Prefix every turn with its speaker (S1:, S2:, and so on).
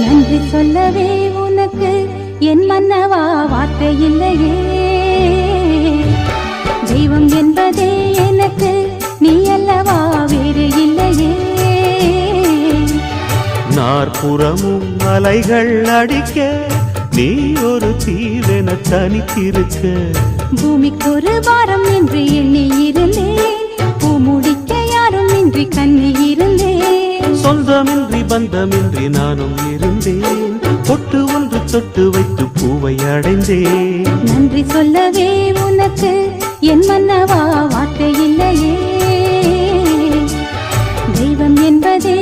S1: நன்றி சொல்லவே உனக்கு என் மன்னவா வார்த்தை இல்லையே. தெய்வம் என்பதே எனக்கு நீ அல்லவா வேறு இல்லையே.
S2: நாற்புறமும் அலைகள் அடிக்க நீ ஒரு தீவென தனித்திருக்க.
S1: பூமிக்கு ஒரு பாரம் என்று எண்ணி இருந்தேன், பூ முடிக்க யாரும் இன்றி கண்ணி இருந்தேன்.
S2: சொந்தமின்றி பந்தமின்றி நானும் இருந்தேன், பொட்டு ஒன்று தொட்டு வைத்து பூவை அடைந்தேன்.
S1: நன்றி சொல்லவே உனக்கு என் மன்னவா வார்த்தை இல்லையே. தெய்வம் என்பதே